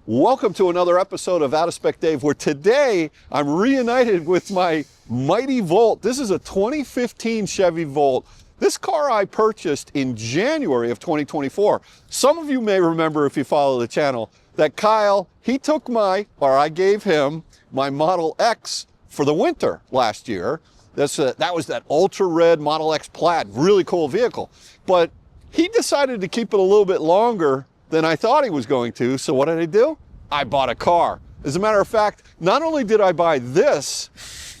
Welcome to another episode of Out of Spec Dave, where today I'm reunited with my mighty Volt. This is a 2015 Chevy Volt. This car I purchased in January of 2024. Some of you may remember, if you follow the channel, that Kyle, I gave him my Model X for the winter last year. That was that ultra red Model X Plaid, really cool vehicle. But he decided to keep it a little bit longer than I thought he was going to. So what did I do? I bought a car. As a matter of fact, not only did I buy this,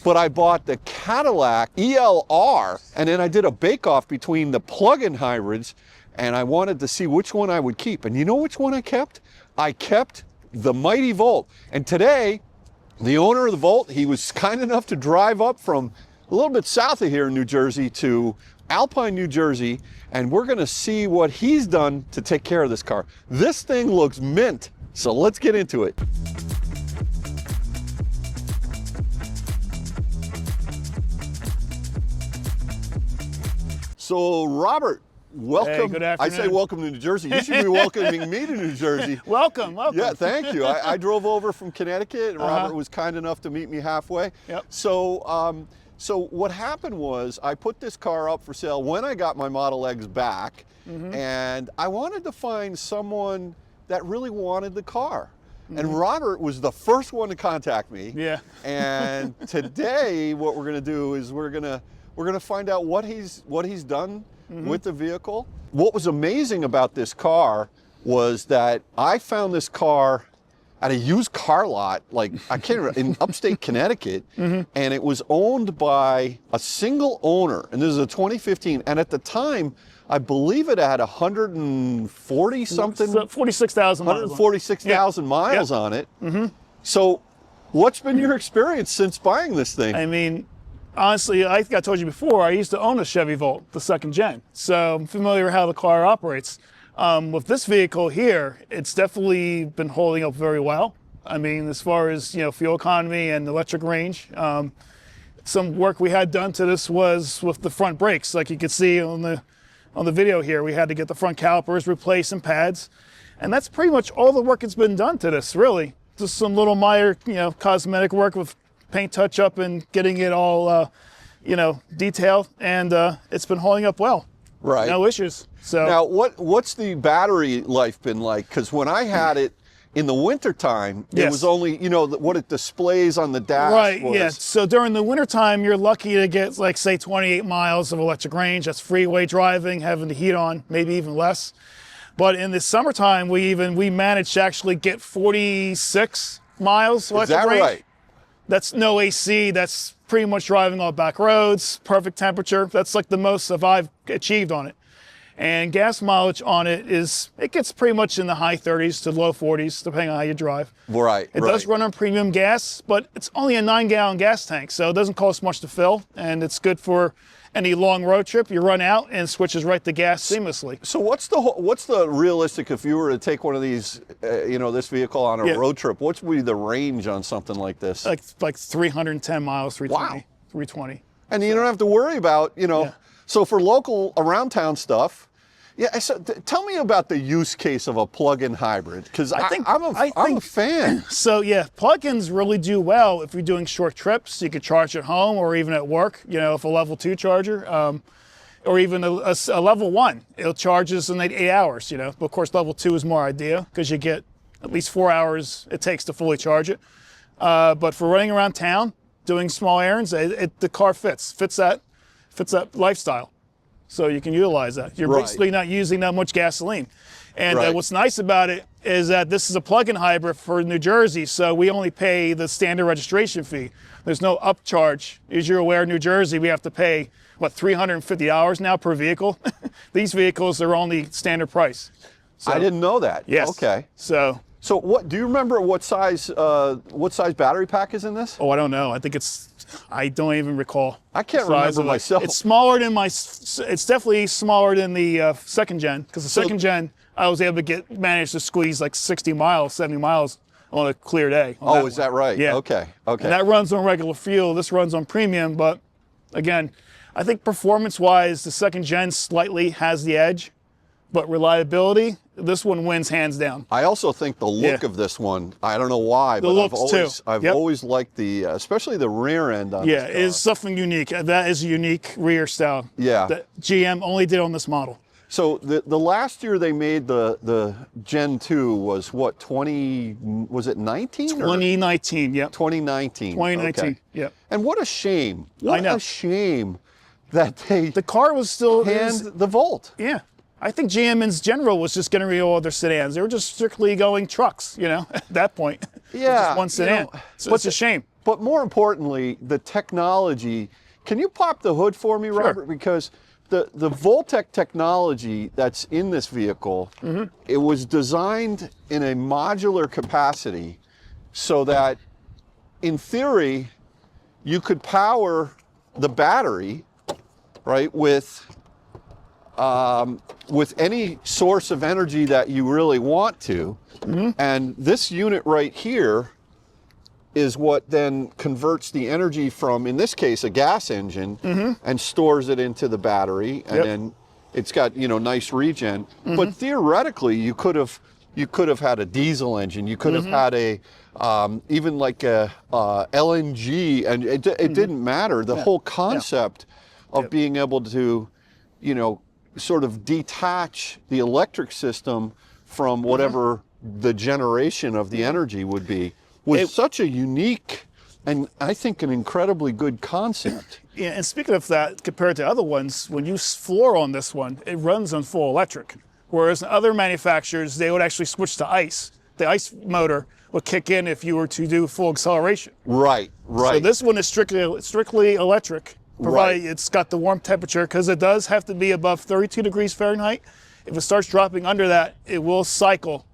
but I bought the Cadillac ELR, and then I did a bake-off between the plug-in hybrids, and I wanted to see which one I would keep. And you know which one I kept? I kept the mighty Volt. And today, the owner of the Volt, he was kind enough to drive up from a little bit south of here in New Jersey to Alpine, New Jersey, and we're gonna see what he's done to take care of this car. This thing looks mint, so let's get into it. So Robert, welcome. Hey, good afternoon. I say welcome to New Jersey. You should be welcoming me to New Jersey. Welcome. Yeah, thank you. I drove over from Connecticut, and Robert was kind enough to meet me halfway. Yep. So what happened was I put this car up for sale when I got my Model X back, and I wanted to find someone that really wanted the car. And Robert was the first one to contact me. Yeah. And today what we're gonna do is we're gonna find out what he's done with the vehicle. What was amazing about this car was that I found this car at a used car lot, like, I can't remember, in upstate Connecticut, and it was owned by a single owner, and this is a 2015, and at the time, I believe it had 140 something, 46,000 miles. 146,000 miles on it. So what's been your experience since buying this thing? I mean, honestly, I think I told you before, I used to own a Chevy Volt, the second gen, so I'm familiar with how the car operates. With this vehicle here, it's definitely been holding up very well. I mean, as far as, fuel economy and electric range. Some work we had done to this was with the front brakes. Like you could see on the video here, we had to get the front calipers replaced and pads. And that's pretty much all the work that's been done to this, really. Just some little minor, cosmetic work with paint touch up and getting it all, detailed. And it's been holding up well. Right. No issues. So now, what's the battery life been like? Because when I had it in the wintertime, it was only, what it displays on the dash. Right, was. yeah. So during the wintertime, you're lucky to get, like, say, 28 miles of electric range. That's freeway driving, having the heat on, maybe even less. But in the summertime, we managed to actually get 46 miles electric range. Is that right? That's no AC. That's pretty much driving all back roads, perfect temperature. That's like the most that I've achieved on it. And gas mileage on it gets pretty much in the high 30s to low 40s, depending on how you drive. Right. It does run on premium gas, but it's only a 9-gallon gas tank, so it doesn't cost much to fill, and it's good for any long road trip. You run out and it switches right to gas seamlessly. So what's the realistic, if you were to take one of these, this vehicle on a road trip, what would be the range on something like this? Like 310 miles, 320. Wow. 320. And you don't have to worry about, so for local around town stuff. Yeah, so tell me about the use case of a plug-in hybrid, because I'm a fan. So yeah, plug-ins really do well if you're doing short trips. You could charge at home or even at work, if a level 2 charger, or even a level 1. It charges in 8 hours, But of course, level 2 is more ideal because you get at least 4 hours it takes to fully charge it. But for running around town, doing small errands, the car fits that lifestyle. So you can utilize that. You're basically not using that much gasoline. And what's nice about it is that this is a plug-in hybrid for New Jersey, so we only pay the standard registration fee. There's no upcharge. As you're aware, in New Jersey, we have to pay, $350 now per vehicle? These vehicles are only standard price. So, I didn't know that. Yes. Okay. So what, do you remember what size battery pack is in this? Oh, I don't know. I don't even recall. I can't remember myself. It's smaller than it's definitely smaller than the second gen, because the second gen, I was able to manage to squeeze like 60 miles, 70 miles on a clear day. Oh, is that right? Yeah. Okay. And that runs on regular fuel. This runs on premium, but again, I think performance-wise, the second gen slightly has the edge. Yeah. But reliability, this one wins hands down. I also think the look Yeah. of this one, I don't know why, but I've Yep. always liked the, especially the rear end on Yeah, this it car. is something unique. That is a unique rear style. Yeah. That GM only did on this model. So the last year they made the Gen 2 was what, 20, was it 19? 2019, yep. 2019. 2019, okay. yep. And what a shame. I What know. a shame that they The car was still, canned the Volt. yeah. I think GM in general was just getting rid of all their sedans. They were just strictly going trucks, you know, at that point. With Yeah. just one sedan. So it's a shame. But more importantly, the technology. Can you pop the hood for me, Robert? Because the Voltec technology that's in this vehicle, it was designed in a modular capacity so that, in theory, you could power the battery, right, with any source of energy that you really want to. And this unit right here is what then converts the energy from, in this case, a gas engine, and stores it into the battery, and then it's got, you know, nice regen. But theoretically, you could have had a diesel engine. You could have had a even like a LNG, and it didn't matter. The whole concept of being able to, you know, sort of detach the electric system from whatever the generation of the energy would be was such a unique and I think an incredibly good concept. Yeah, and speaking of that, compared to other ones, when you floor on this one, it runs on full electric. Whereas in other manufacturers, they would actually switch to ICE. The ICE motor would kick in if you were to do full acceleration. Right, right. So this one is strictly electric, provided it's got the warm temperature, because it does have to be above 32 degrees Fahrenheit. If it starts dropping under that, it will cycle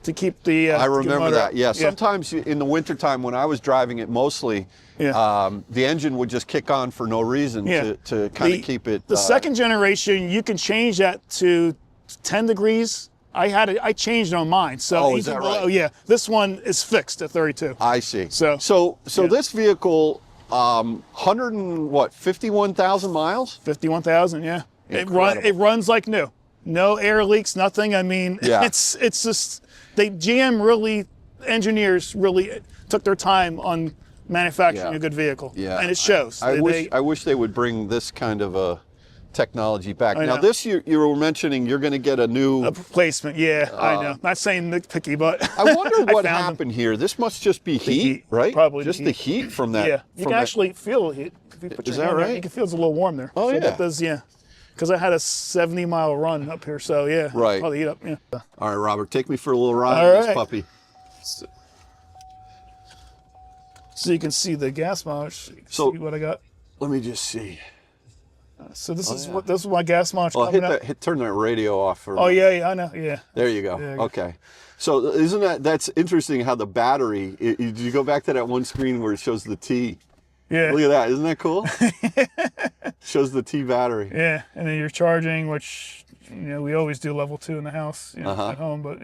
to keep the I remember motor that. up. Yeah. Sometimes in the wintertime when I was driving it mostly, the engine would just kick on for no reason to kind of keep it. The second generation, you can change that to 10 degrees. I changed on mine. So is that right? Oh yeah, this one is fixed at 32. I see. So this vehicle, 51,000 miles. 51,000. Yeah. Incredible. It runs like new. No air leaks, nothing. I mean, Yeah. it's just engineers really took their time on manufacturing a good vehicle. Yeah. And it shows. I wish they would bring this kind of a technology back. Now know. this you were mentioning you're going to get a new replacement. Yeah, I know. Not saying nitpicky, but I wonder what found happened here. This must just be heat, right? Probably just the heat from that. Yeah, you can actually feel it. If you put Is your that hand there, right? you can feel it's a little warm there. Oh, so yeah. That does, yeah. Because I had a 70-mile run up here, so yeah. Right. Probably heat up, yeah. All right, Robert, take me for a little ride All on this right. puppy. So you can see the gas mileage. So- See what I got. Let me just see. So this is my gas mileage Well, coming up. turn that radio off for. Oh yeah, I know, yeah. There you go. Yeah, Okay. So that's interesting how the battery, did you go back to that one screen where it shows the T? Yeah. Look at that. Isn't that cool? Shows the T battery. Yeah, and then you're charging, which we always do level 2 in the house, at home, but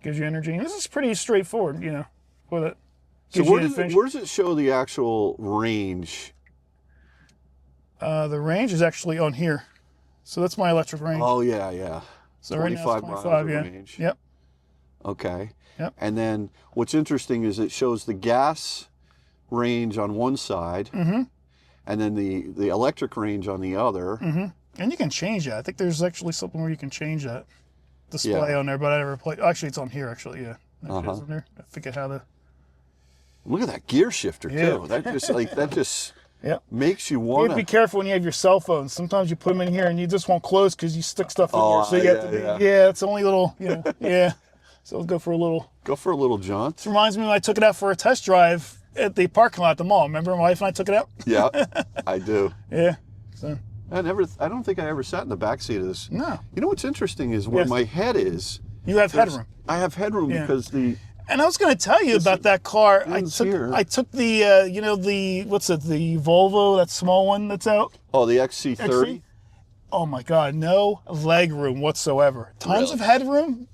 gives you energy. And this is pretty straightforward, with it. So Gives you where does it show the actual range? The range is actually on here. So that's my electric range. Oh yeah, yeah. So right now it's 25 miles 25, of yeah. range. Yep. Okay. Yep. And then what's interesting is it shows the gas range on one side, and then the electric range on the other. And you can change that. I think there's actually something where you can change that display on there, but I never played. Actually, it's on here, actually, yeah. It shows on there. I forget how to. Look at that gear shifter too. Yeah. That just Yep. makes you You want have to be to. careful when you have your cell phones. Sometimes you put them in here and you just won't close because you stick stuff in Oh, here. So you have to be, yeah. it's only a little, yeah. So let's go for a little. Go for a little jaunt. This reminds me when I took it out for a test drive at the parking lot at the mall. Remember my wife and I took it out? Yeah, I do. Yeah. So, I don't think I ever sat in the back seat of this. no. You know what's interesting is where Yes. my head is. You have headroom. I have headroom because the. And I was going to tell you about that car. I ends here. took the, the Volvo, that small one that's out. Oh, the XC30. Oh my God, no leg room whatsoever. Tons of headroom,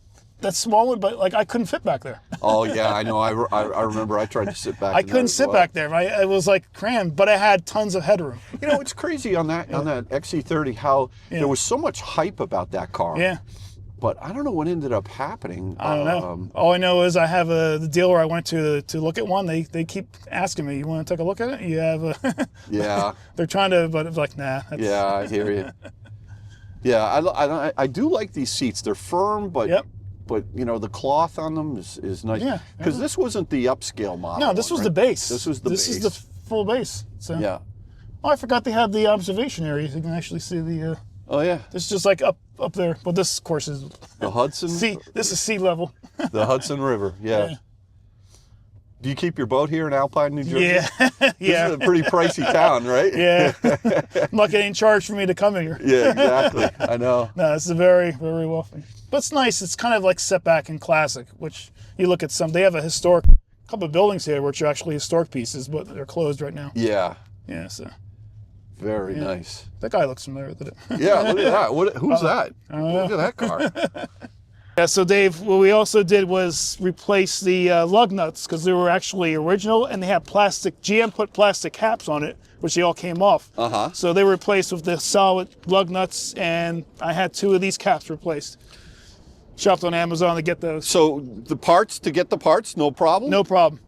that small one, but like I couldn't fit back there. Oh yeah, I know. I remember I tried to sit back. I couldn't sit back there. I was like crammed, but I had tons of headroom. You know, it's crazy on that XC30 how there was so much hype about that car. Yeah. But I don't know what ended up happening. I don't know. All I know is I have the dealer I went to look at one. They keep asking me, "You want to take a look at it?" You have a Yeah. They're trying to, but it's like, nah. Yeah, I hear you. Yeah, I do like these seats. They're firm, but you know the cloth on them is nice. Yeah. Because this wasn't the upscale model. No, this was the base. This was the base. This is the full base. So. Yeah. Oh, I forgot they had the observation area. You can actually see the. Oh yeah. It's just like up there. But this, of course, is the Hudson. This is sea level. The Hudson River. Yeah. Do you keep your boat here in Alpine, New Jersey? Yeah. This is a pretty pricey town, right? Yeah. I'm not getting charged for me to come here. Yeah, exactly. I know. No, it's a very, very wealthy. But it's nice. It's kind of like set back and classic, which you look at some. They have a couple of buildings here which are actually historic pieces, but they're closed right now. Yeah. Yeah, so. Very nice. That guy looks familiar with it. Yeah, look at that. Who's that? Look at that car. Yeah, so Dave, what we also did was replace the lug nuts because they were actually original and they had plastic, GM put plastic caps on it, which they all came off. So they were replaced with the solid lug nuts, and I had 2 of these caps replaced. Shopped on Amazon to get those. So to get the parts, no problem? No problem.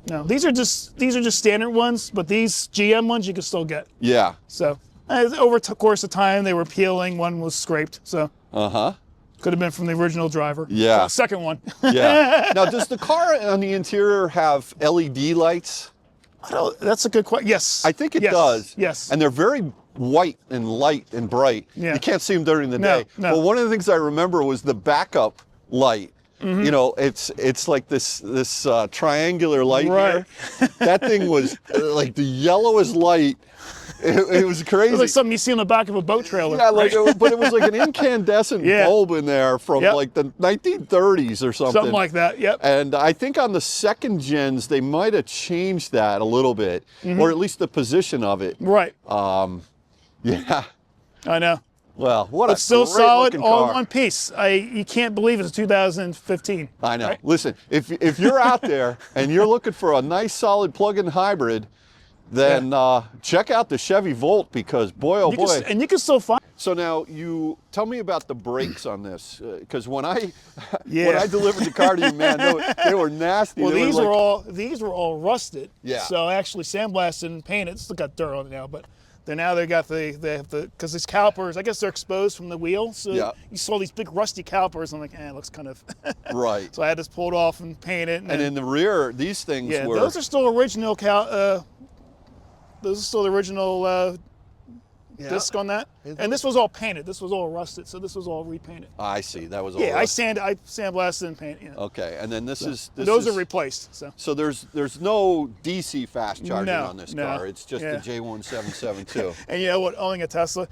No, these are just standard ones, but these GM ones you can still get. Yeah. So over the course of time, they were peeling. One was scraped. So. Could have been from the original driver. Yeah. Second one. Yeah. Now, does the car on the interior have LED lights? That's a good question. Yes. I think it does. Yes. And they're very white and light and bright. Yeah. You can't see them during the day. No. Well, one of the things I remember was the backup light. You know, it's like this triangular light here. That thing was like the yellowest light. It was crazy. It was like something you see on the back of a boat trailer. Yeah, like, but it was like an incandescent bulb in there from like the 1930s or something. Something like that, yep. And I think on the second gens, they might have changed that a little bit, or at least the position of it. Right. Yeah. I know. Well, what it's still solid, all in one piece. You can't believe it's 2015. I know. Right? Listen, if you're out there and you're looking for a nice, solid plug-in hybrid, then check out the Chevy Volt because boy, oh boy. And you can still find. So now you tell me about the brakes on this, because when I delivered the car to you, man, they were nasty. Well, these were all rusted. Yeah. So I actually sandblasted and painted. It's still got dirt on it now, but they got because these calipers, I guess they're exposed from the wheel. So you saw these big rusty calipers. I'm like, it looks kind of right. So I had this pulled off and painted. And in the rear, these things were. Those are still original. Those are still the original disc on that. And this was all painted. This was all rusted. So this was all repainted. I see. That was all. Yeah, I sandblasted and painted. You know. Okay, and then those are replaced. So there's no DC fast charging on this car. It's just the J1772. And you know what? Owning a Tesla,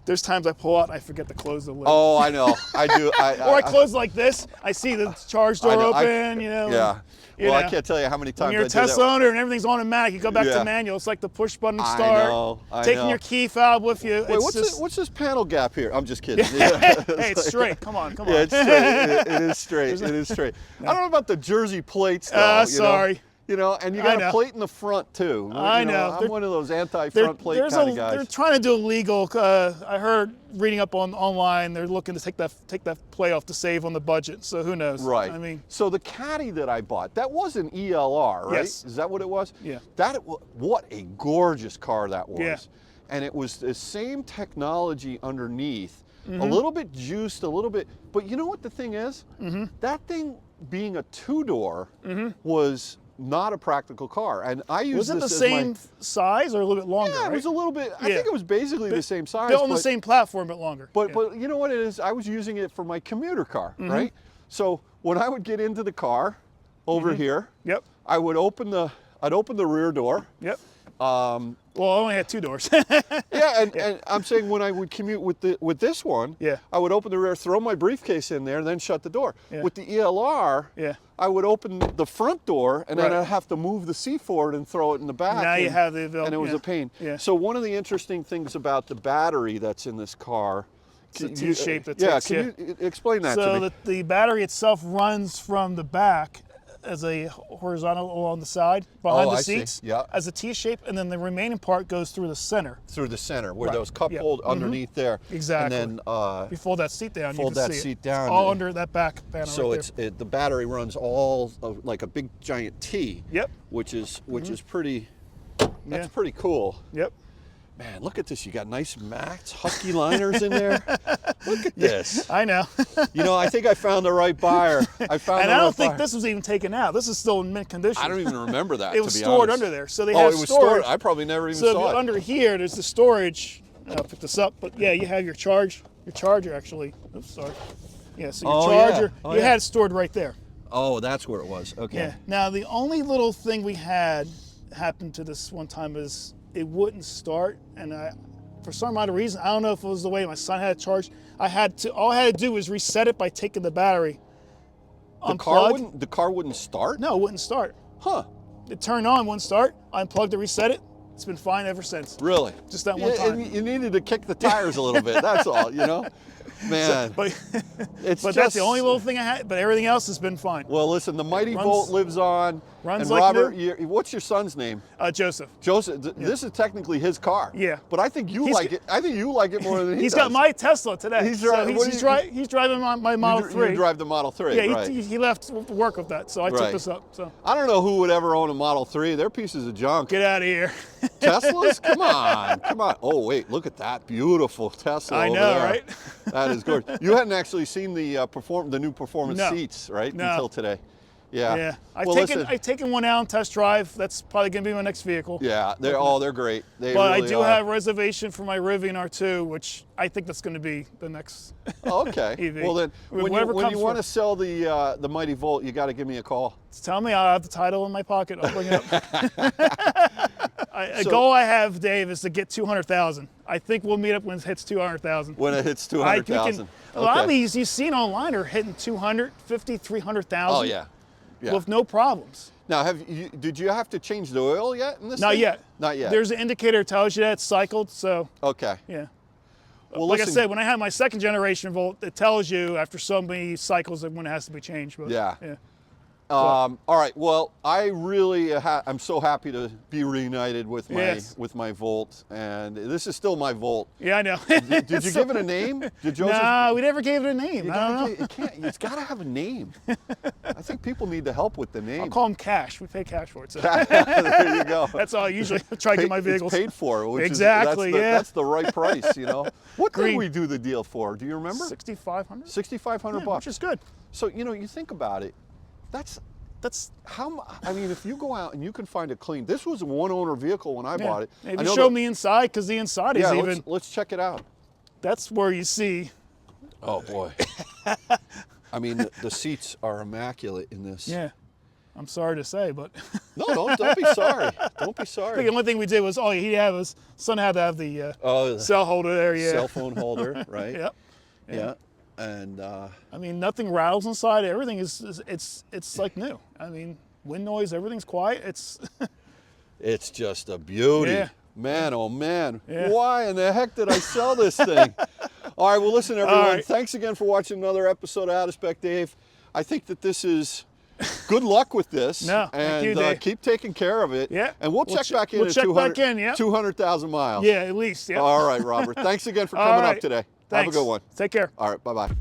there's times I pull out and I forget to close the lid. Oh, I know. I do. Or I close like this. I see the charge door open. Yeah. Well, I can't tell you how many times when you're a Tesla owner and everything's automatic, you go back to manual. It's like the push button start. Taking your key fob with you. Wait, what's this panel gap here? I'm just kidding. Hey, it's straight. Come on. Yeah, it's straight. It is straight. It is straight. I don't know about the Jersey plates though. Sorry. You know, and you got a plate in the front too. I know. I'm one of those anti-front plate kind of guys. They're trying to do illegal. I heard reading up online, they're looking to take that plate off to save on the budget. So who knows? Right. I mean, so the Caddy that I bought, that was an ELR, right? Yes. Is that what it was? Yeah. What a gorgeous car that was. Yeah. And it was the same technology underneath, a little bit juiced, a little bit. But you know what the thing is? That thing being a two-door was not a practical car, and I used this. Was it the same size or a little bit longer? Yeah, it was a little bit. I think it was basically the same size. Built on the same platform, but longer. But you know what it is? I was using it for my commuter car, right? So when I would get into the car over here, I would open the rear door. Yep. Well, I only had two doors. And I'm saying when I would commute with this one, I would open the rear, throw my briefcase in there, and then shut the door. With the ELR, I would open the front door, and then I'd have to move the seat forward and throw it in the back. Now you have the available. And it was a pain. So one of the interesting things about the battery that's in this car It's a T-shape that yeah, takes can you explain that to So me? the battery itself runs from the back as a horizontal along the side behind the I see. seats Yeah. as a T-shape, and then the remaining part goes through the center. Through the center, where Right. those cup Yeah. hold underneath there. Exactly. And then If you fold that seat down, fold you can that see seat it. down. It's all under that back panel. so right it's there. the battery runs all like a big giant T. Yep. Which is pretty. Yeah. That's pretty cool. Yep. Man, look at this. You got nice mats, husky liners in there. Look at this. I know. You know, I think I found the right buyer. I found And the I right don't think buyer. this was even taken out. This is still in mint condition. I don't even remember that. It was to be stored honest. under there. So they Oh, have it was storage. stored. I probably never even So if saw you're it. under here, there's the storage. I'll pick this up, but yeah, you have your charger actually. Oops, sorry. Yeah, so your Oh, yeah. charger, Oh, you yeah. had it stored right there. Oh, that's where it was. Okay. Yeah. Now the only little thing we had happen to this one time is it wouldn't start, and for some odd reason, I don't know if it was the way my son had it charged. All I had to do was reset it by taking the battery. The car wouldn't start? No, it wouldn't start. Huh. It turned on, wouldn't start. I unplugged it, reset it. It's been fine ever since. Really? Just that one Yeah, time. and you needed to kick the tires a little bit. That's all, you know? Man. But It's that's just- the only little thing I had, but everything else has been fine. Well, listen, the Mighty Runs- Volt lives on. runs and like Robert, new. what's your son's name? Joseph. Joseph. This is technically his car. Yeah. But I think you He's- like it. I think you like it more than he He's does. got my Tesla today. He's So dri- what do you- he's driving my You Model dr- 3. You drive the Model 3, Yeah, right? he left work with that, so I Right. took this up. So I don't know who would ever own a Model 3. They're pieces of junk. get out of here. Teslas? Come on, come on. Oh wait, look at that beautiful Tesla. I over know, there. right? That is gorgeous. You hadn't actually seen the new performance No. seats, right? No. Until today. Yeah. Yeah, Well, listen, I've taken one out on test drive. That's probably gonna be my next vehicle. yeah, they're great. They But really I do are. have a reservation for my Rivian R2, which I think that's going to be the next. Oh, okay. EV. Well then, when Whatever you comes want to first. sell the Mighty Volt, you got to give me a call. Tell me, I'll have the title in my pocket. I'll bring it up. A So- goal I have, Dave, is to get 200,000. I think we'll meet up when it hits 200,000. When it hits 200,000. A lot of these you've seen online are hitting 250, 300,000. Oh yeah. Yeah. With no problems. Now, did you have to change the oil yet in this? Not thing? yet. Not yet. There's an indicator that tells you that it's cycled, so Okay. yeah. Well, Like listen, I said, when I had my second generation Volt, it tells you after so many cycles of when it has to be changed. But, Yeah. yeah. all right. Well, I really I'm so happy to be reunited with my Yes. Volt, and this is still my Volt. Yeah, I know. Did you give it a name? Did Joseph? No, we never gave it a name. You I don't know. it can't. It's got to have a name. I think people need the help with the name. I'll call them cash. We pay cash for it. So There you go. that's all I usually try to get my It's vehicles. paid for, which Exactly, is, that's the, yeah. that's the right price, you know. What did Green. we do the deal for? Do you remember? 6,500. 6,500 Yeah, bucks. which is good. So you think about it. That's how. I mean, if you go out and you can find a clean. This was a one-owner vehicle when I bought it. I Maybe know show that- me inside, because the inside is Yeah, even. let's check it out. That's where you see. Oh boy. I mean, the seats are immaculate in this. Yeah. I'm sorry to say, but No, don't be sorry. Don't be I sorry. think the only thing we did was son had to have the Oh, cell holder there. Yeah. cell phone holder, right? Yep. Yeah. And I mean, nothing rattles inside. Everything is it's like new. I mean, wind noise, everything's quiet. it's just a beauty. Yeah. Man, oh man. Yeah. Why in the heck did I sell this thing? All right, well, listen, everyone. All right. Thanks again for watching another episode of Out of Spec Dave. I think that this is good luck with this. No, and thank you, Dave. keep taking care of it. Yeah. And we'll check back in we'll at check 200 back in, yeah. 200,000 miles. Yeah, at least. Yeah. All right, Robert. Thanks again for All coming up right. today. Thanks. Have a good one. Take care. All right, bye-bye.